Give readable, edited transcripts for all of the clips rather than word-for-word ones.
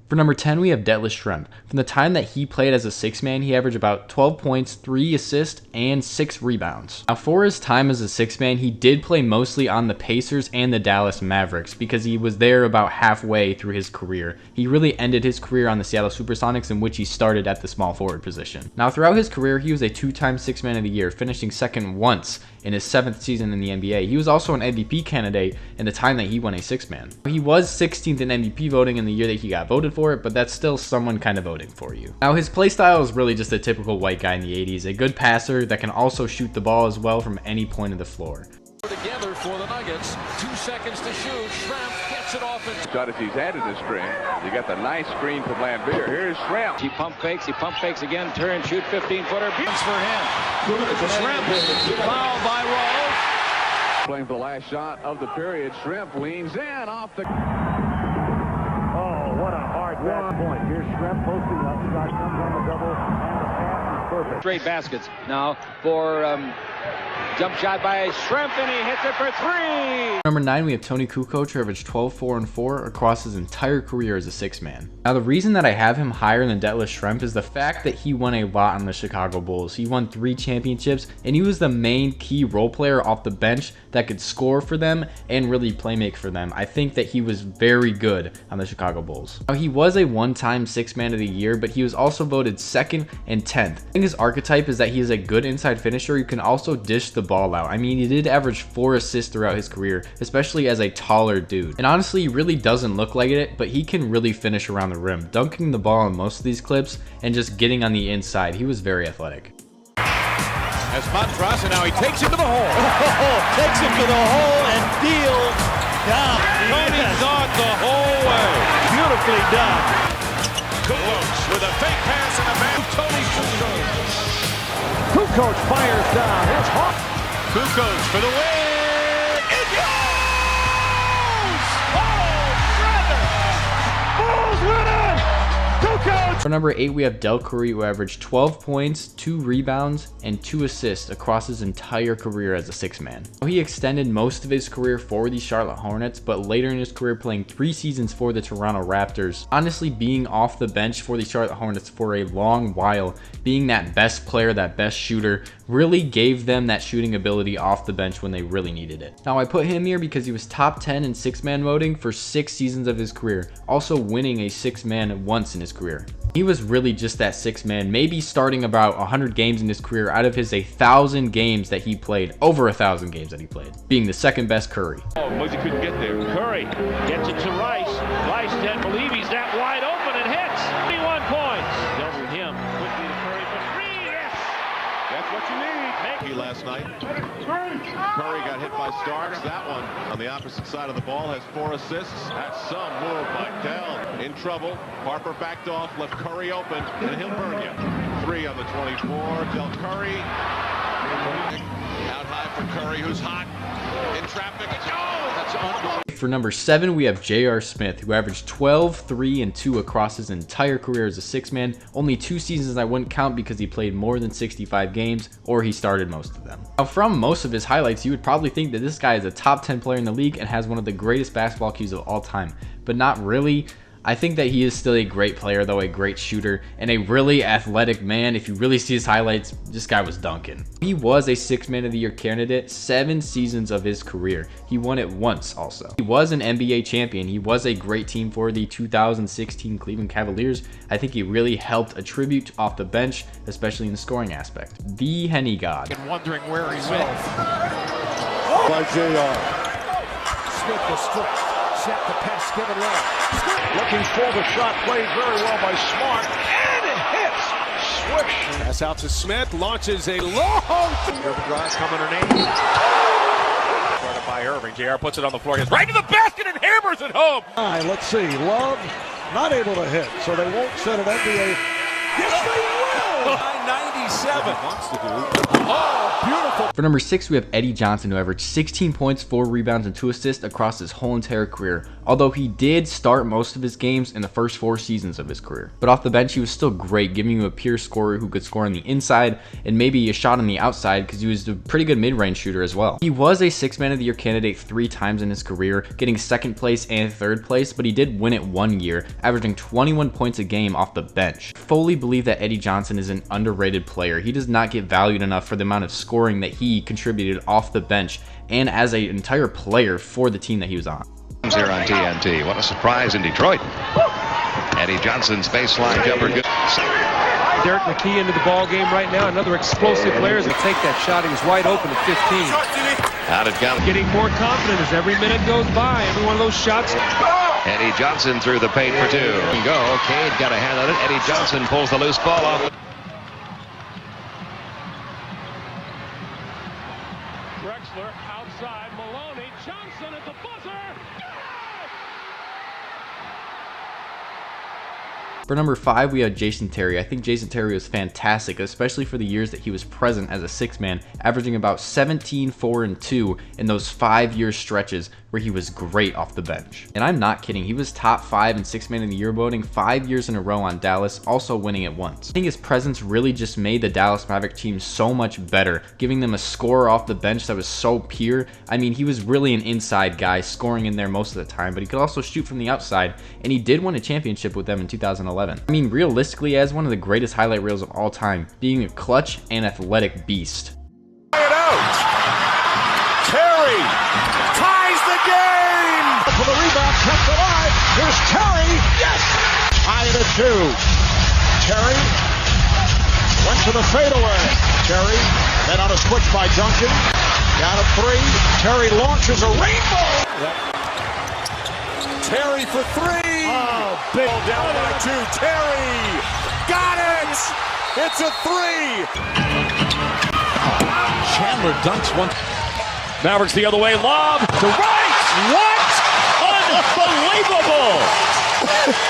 For number 10, we have Detlef Schrempf. From the time that he played as a six-man, he averaged about 12 points, 3 assists, and 6 rebounds. Now, for his time as a six-man, he did play mostly on the Pacers and the Dallas Mavericks because he was there about halfway through his career. He really ended his career on the Seattle Supersonics, in which he started at the small forward position. Now, throughout his career, he was a two-time Six-Man of the Year, finishing second once in his 7th season in the NBA. He was also an MVP candidate in the time that he won a six-man. He was 16th in MVP voting in the year that he got voted for it, but that's still someone kind of voting for you. Now, his play style is really just a typical white guy in the 80s, a good passer that can also shoot the ball as well from any point of the floor. Together for the Nuggets, 2 seconds to shoot. Schrempf gets it off and shot as he's added the screen. You got the nice screen from Lambeer. Here's Schrempf. He pump fakes again, turn, shoot, 15-footer. Beats for him. Schrempf fouled by Rose. Playing for the last shot of the period. Schrempf leans in off the. Oh, what a hard bad point. Here's Schrempf posting up. Shot comes on the double, and the pass is perfect. Straight baskets now for jump shot by Schrempf, and he hits it for 3. Number 9, we have Toni Kukoč, who averaged 12, 4, and 4 across his entire career as a six-man. Now, the reason that I have him higher than Detlef Schrempf is the fact that he won a lot on the Chicago Bulls. He won 3 championships, and he was the main key role player off the bench that could score for them and really playmake for them. I think that he was very good on the Chicago Bulls. Now, he was a one-time Six-Man of the Year, but he was also voted 2nd and 10th. I think his archetype is that he is a good inside finisher who can also dish the ball out. I mean, he did average 4 assists throughout his career, especially as a taller dude. And honestly, he really doesn't look like it, but he can really finish around the rim, dunking the ball in most of these clips and just getting on the inside. He was very athletic. As Montross, and now he takes him to the hole. Takes him to the hole and deals down. Tony thought the whole way. Beautifully done. Kukoč with a fake pass and a man. Toni Kukoč. Kukoč fires down. Here's Hawk. Kukoč for the win. It goes! Oh, Bulls win it! Kukoč! For number 8, we have Dell Curry, who averaged 12 points, 2 rebounds, and 2 assists across his entire career as a six-man. He extended most of his career for the Charlotte Hornets, but later in his career playing 3 seasons for the Toronto Raptors. Honestly, being off the bench for the Charlotte Hornets for a long while, being that best player, that best shooter, really gave them that shooting ability off the bench when they really needed it. Now, I put him here because he was top 10 in six-man voting for 6 seasons of his career, also winning a six-man once in his career. He was really just that six-man, maybe starting about 100 games in his career out of his 1,000 games that he played, over 1,000 games that he played, being the second best Curry. Oh, Mosey couldn't get there. Curry gets it to Rice. Rice can't believe he's that wide open and hits. 21 points. Double him quickly to Curry for 3. Yes, that's what you need. Last night, Curry got hit by Starks. That one on the opposite side of the ball has 4 assists. That's some move by Dell. In trouble. Harper backed off, left Curry open, and he'll burn you. 3 on the 24. Dell Curry out high for Curry, who's hot in traffic. Oh, that's unbelievable. For number 7, we have J.R. Smith, who averaged 12, 3, and 2 across his entire career as a six-man. Only 2 seasons I wouldn't count because he played more than 65 games, or he started most of them. Now, from most of his highlights, you would probably think that this guy is a top 10 player in the league and has one of the greatest basketball IQs of all time, but not really. I think that he is still a great player, though, a great shooter, and a really athletic man. If you really see his highlights, this guy was dunking. He was a Six-Man of the Year candidate 7 seasons of his career. He won it once also. He was an NBA champion. He was a great team for the 2016 Cleveland Cavaliers. I think he really helped attribute off the bench, especially in the scoring aspect. The Henny God. And wondering where he's been. By J.R. Smith was stripped. Set the pass given low. Looking for the shot, played very well by Smart, and it hits. Switch. Pass out to Smith, launches a long. Irving drives, come underneath. Started by Irving. JR puts it on the floor, gets right to the basket, and hammers it home. All right, let's see. Love not able to hit, so they won't set an NBA. Yes, they will. 97. Oh, beautiful. For number 6, we have Eddie Johnson, who averaged 16 points, 4 rebounds, and 2 assists across his whole entire career, although he did start most of his games in the first 4 seasons of his career. But off the bench, he was still great, giving you a pure scorer who could score on the inside and maybe a shot on the outside because he was a pretty good mid-range shooter as well. He was a 6th Man of the Year candidate 3 times in his career, getting 2nd place and 3rd place, but he did win it 1 year, averaging 21 points a game off the bench. I fully believe that Eddie Johnson is an underrated player. He does not get valued enough for the amount of scoring that he contributed off the bench and as an entire player for the team that he was on. Here on TNT. What a surprise in Detroit. Eddie Johnson's baseline jumper. Good. Derek McKee into the ball game right now. Another explosive player to take that shot. He was wide open at 15. Out it comes. Getting more confident as every minute goes by. Every one of those shots. Eddie Johnson through the paint for 2. Go. Cade got a hand on it. Eddie Johnson pulls the loose ball off. Drexler outside. Maloney. Johnson at the buzzer. For number 5, we had Jason Terry. I think Jason Terry was fantastic, especially for the years that he was present as a 6th man, averaging about 17, 4, and 2 in those 5-year stretches where he was great off the bench. And I'm not kidding, he was top 5 in 6th Man of the Year voting 5 years in a row on Dallas, also winning it once. I think his presence really just made the Dallas Maverick team so much better, giving them a scorer off the bench that was so pure. I mean, he was really an inside guy, scoring in there most of the time, but he could also shoot from the outside, and he did win a championship with them in 2011. I mean, realistically, as one of the greatest highlight reels of all time, being a clutch and athletic beast. Terry ties the game. For the rebound, kept alive. Here's Terry. Yes. Tie it at 2. Terry went to the fadeaway. Terry then on a switch by Duncan. Down to 3. Terry launches a rainbow. Terry for 3. Oh, big down by 2. Terry got it. It's a 3. Chandler dunks one. Mavericks the other way. Lob to right. What? Unbelievable.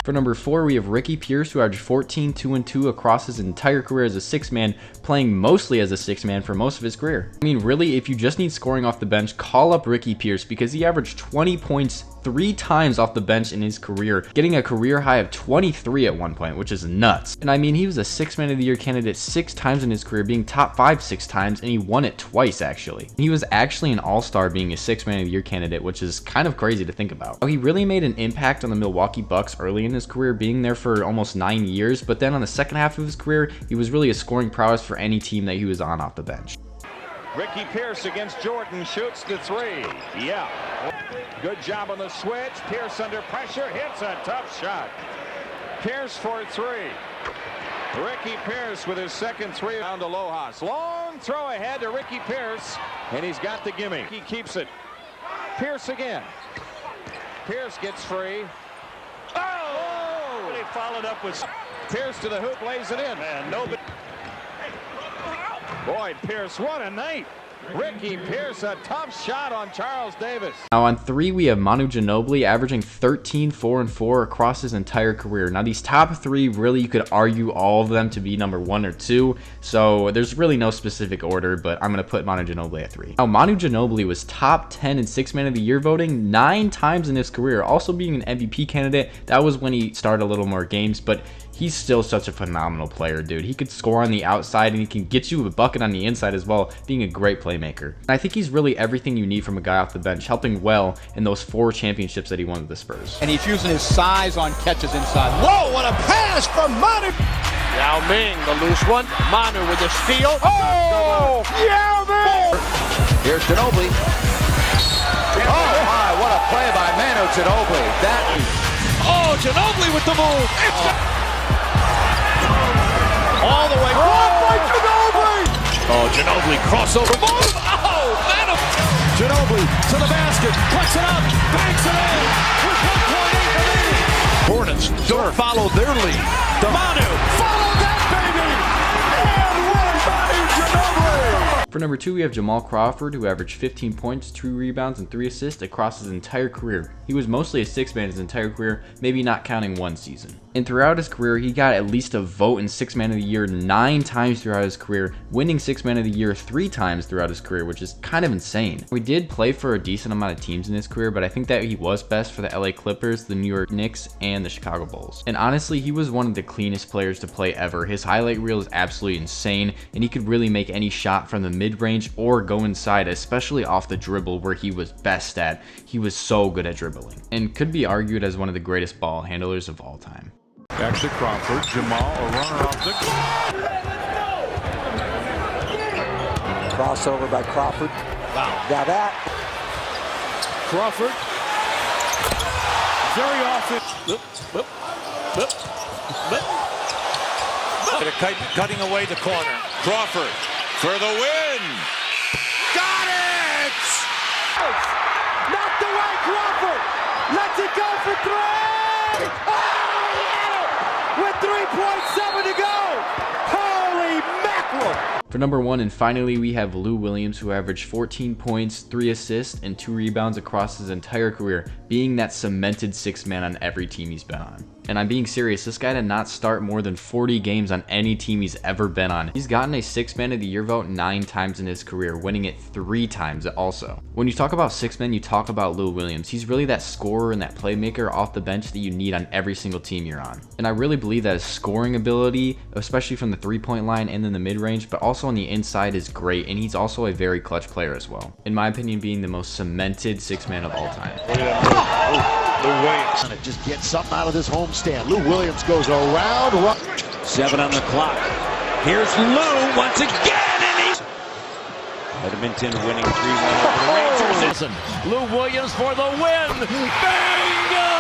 For number 4, we have Ricky Pierce, who averaged 14, 2, and 2 across his entire career as a 6th man, playing mostly as a 6th man for most of his career. I mean, really, if you just need scoring off the bench, call up Ricky Pierce because he averaged 20 points 3 times off the bench in his career, getting a career high of 23 at one point, which is nuts. And I mean, he was a 6th Man of the Year candidate 6 times in his career, being top 5 6 times, and he won it twice actually. He was actually an all-star being a 6th Man of the Year candidate, which is kind of crazy to think about. He really made an impact on the Milwaukee Bucks early in his career, being there for almost 9 years, but then on the second half of his career, he was really a scoring prowess for any team that he was on off the bench. Ricky Pierce against Jordan shoots the 3. Yeah. Good job on the switch. Pierce under pressure hits a tough shot. Pierce for 3. Ricky Pierce with his second 3 down to Lojas. Long throw ahead to Ricky Pierce, and he's got the gimme. He keeps it. Pierce again. Pierce gets free. Oh! He followed up with Pierce to the hoop, lays it in. And nobody. Boyd Pierce, what a night. Ricky Pierce, a tough shot on Charles Davis. Now on 3, we have Manu Ginóbili averaging 13, 4, and 4 across his entire career. Now these top 3, really you could argue all of them to be number 1 or 2, so there's really no specific order, but I'm going to put Manu Ginóbili at 3. Now Manu Ginóbili was top 10 in 6th Man of the Year voting 9 times in his career, also being an MVP candidate. That was when he started a little more games, but he's still such a phenomenal player, dude. He could score on the outside and he can get you a bucket on the inside as well, being a great playmaker. And I think he's really everything you need from a guy off the bench, helping well in those 4 championships that he won with the Spurs. And he's using his size on catches inside. Whoa, what a pass from Manu! Yao Ming, the loose one. Manu with the steal. Oh, Yao Ming! Here's Ginóbili. Oh my, what a play by Manu Ginóbili. Oh, Ginóbili with the move. All the way. Oh, Ginóbili crossover move. Oh, Manu. Ginóbili to the basket, puts it up, banks it in with 1.8 remaining. Hornets don't follow their lead. Manu, follow that baby! And 1 by Ginóbili! For number 2, we have Jamal Crawford, who averaged 15 points, 2 rebounds, and 3 assists across his entire career. He was mostly a six man his entire career, maybe not counting one season. And throughout his career, he got at least a vote in Six Man of the Year 9 times throughout his career, winning Six Man of the Year 3 times throughout his career, which is kind of insane. He did play for a decent amount of teams in his career, but I think that he was best for the LA Clippers, the New York Knicks, and the Chicago Bulls. And honestly, he was one of the cleanest players to play ever. His highlight reel is absolutely insane, and he could really make any shot from the mid-range or go inside, especially off the dribble where he was best at. He was so good at dribbling, and could be argued as one of the greatest ball handlers of all time. Back to Crawford. Jamal, a runner off the... Crossover by Crawford. Wow. Now that. Crawford. Very often. Cutting away the corner. Crawford for the win. Got it! Knocked away Crawford. Lets it go for three. With 3.7 to go. Holy mackerel. For number 1, and finally, we have Lou Williams, who averaged 14 points, 3 assists, and 2 rebounds across his entire career, being that cemented sixth man on every team he's been on. And I'm being serious, this guy did not start more than 40 games on any team he's ever been on. He's gotten a Six Man of the Year vote 9 times in his career, winning it 3 times also. When you talk about six men, you talk about Lou Williams. He's really that scorer and that playmaker off the bench that you need on every single team you're on. And I really believe that his scoring ability, especially from the three-point line and in the mid-range, but also on the inside, is great, and he's also a very clutch player as well. In my opinion, being the most cemented six man of all time. Lou Williams trying to just get something out of this homestand. Lou Williams goes around. 7 on the clock. Here's Lou once again, and he's Edmonton winning 3-1 over the Rangers. Lou Williams for the win. Bingo!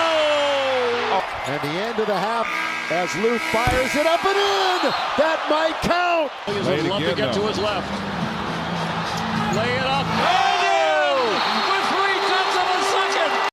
And the end of the half as Lou fires it up and in. That might count. Williams would love to get to his left.